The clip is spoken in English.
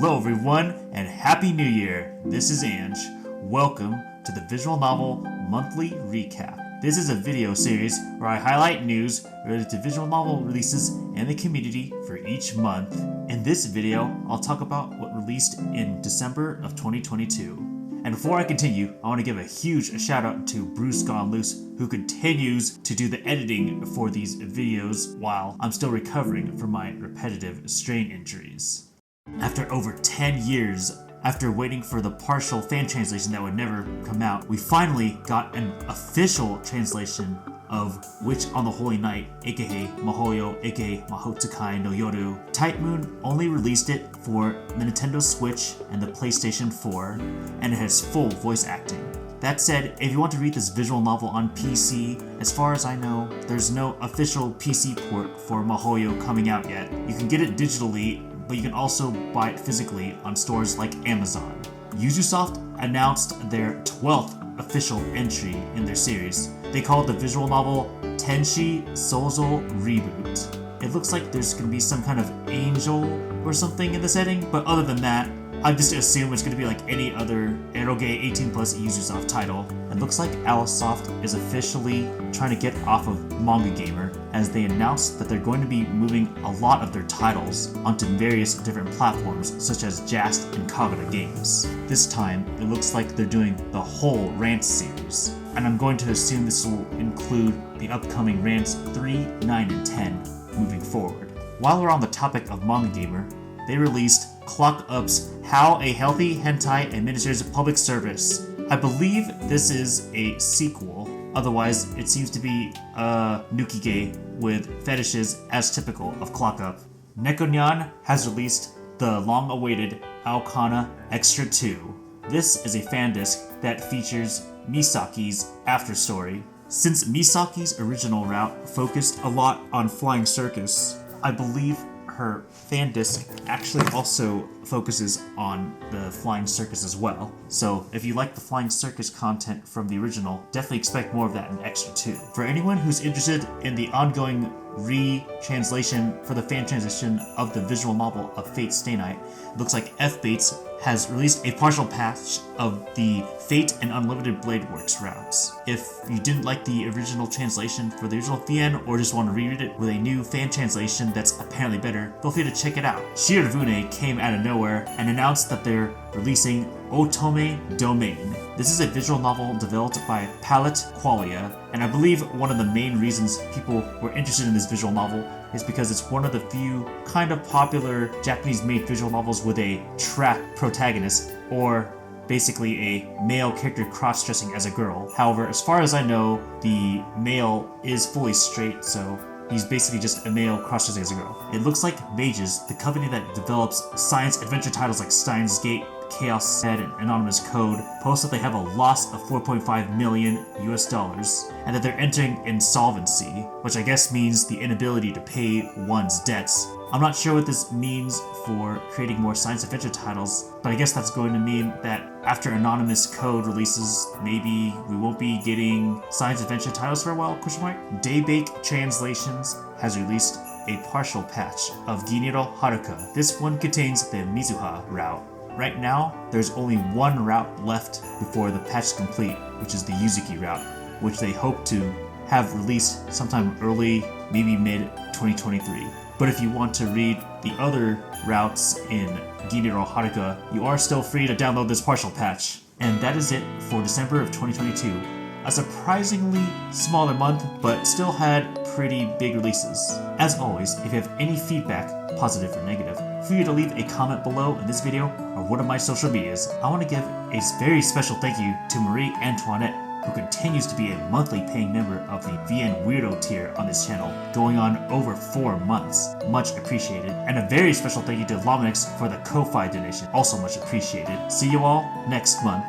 Hello everyone, and Happy New Year! This is Ange. Welcome to the Visual Novel Monthly Recap. This is a video series where I highlight news related to visual novel releases and the community for each month. In this video, I'll talk about what released in December of 2022. And before I continue, I want to give a huge shout out to Bruce Gone Loose, who continues to do the editing for these videos while I'm still recovering from my repetitive strain injuries. After over 10 years, after waiting for the partial fan translation that would never come out, we finally got an official translation of Witch on the Holy Night, aka Mahoyo, aka Mahotsukai no Yoru. Type Moon only released it for the Nintendo Switch and the PlayStation 4, and it has full voice acting. That said, if you want to read this visual novel on PC, as far as I know, there's no official PC port for Mahoyo coming out yet. You can get it digitally, but you can also buy it physically on stores like Amazon. Ubisoft announced their 12th official entry in their series. They call it the visual novel Tenshi Sozo Reboot. It looks like there's going to be some kind of angel or something in the setting, but other than that, I just assume it's going to be like any other eroge 18+ Ubisoft title. It looks like Alicesoft is officially trying to get off of Manga Gamer, as they announced that they're going to be moving a lot of their titles onto various different platforms such as Jast and Kagura Games. This time, it looks like they're doing the whole Rants series, and I'm going to assume this will include the upcoming Rants 3, 9, and 10 moving forward. While we're on the topic of Manga Gamer, they released Clock Up's How a Healthy Hentai Administers Public Service. I believe this is a sequel, otherwise it seems to be a Nukige with fetishes as typical of Clock Up. Nekonyan has released the long-awaited Aokana Extra 2. This is a fan disc that features Misaki's afterstory. Since Misaki's original route focused a lot on flying circus, I believe her fan disc actually also focuses on the flying circus as well. So if you like the flying circus content from the original, definitely expect more of that in Extra 2. For anyone who's interested in the ongoing re-translation for the fan transition of the visual novel of Fate Stay Night, it looks like F-Bates has released a partial patch of the Fate and Unlimited Blade Works routes. If you didn't like the original translation for the original VN or just want to reread it with a new fan translation that's apparently better, feel free to check it out. Shirobune came out of nowhere and announced that they're releasing Otome Domain. This is a visual novel developed by Palette Qualia, and I believe one of the main reasons people were interested in this visual novel is because it's one of the few kind of popular Japanese-made visual novels with a trap protagonist, or basically a male character cross-dressing as a girl. However, as far as I know, the male is fully straight, so he's basically just a male cross-dressing as a girl. It looks like Mages, the company that develops science adventure titles like Steins Gate, Chaos Head, and Anonymous Code, posts that they have a loss of $4.5 million US, and that they're entering insolvency, which I guess means the inability to pay one's debts. I'm not sure what this means for creating more science adventure titles, but I guess that's going to mean that after Anonymous Code releases, maybe we won't be getting science adventure titles for a while, ? Daybake Translations has released a partial patch of Giniro Haruka. This one contains the Mizuha route. Right now, there's only one route left before the patch is complete, which is the Yuzuki route, which they hope to have released sometime early, maybe mid-2023. But if you want to read the other routes in Giniro Haruka, you are still free to download this partial patch. And that is it for December of 2022. A surprisingly smaller month, but still had pretty big releases. As always, if you have any feedback, positive or negative, feel free to leave a comment below in this video or one of my social medias. I want to give a very special thank you to Marie Antoinette, who continues to be a monthly paying member of the VN Weirdo tier on this channel, going on over 4 months. Much appreciated. And a very special thank you to Lominix for the Ko-Fi donation, also much appreciated. See you all next month.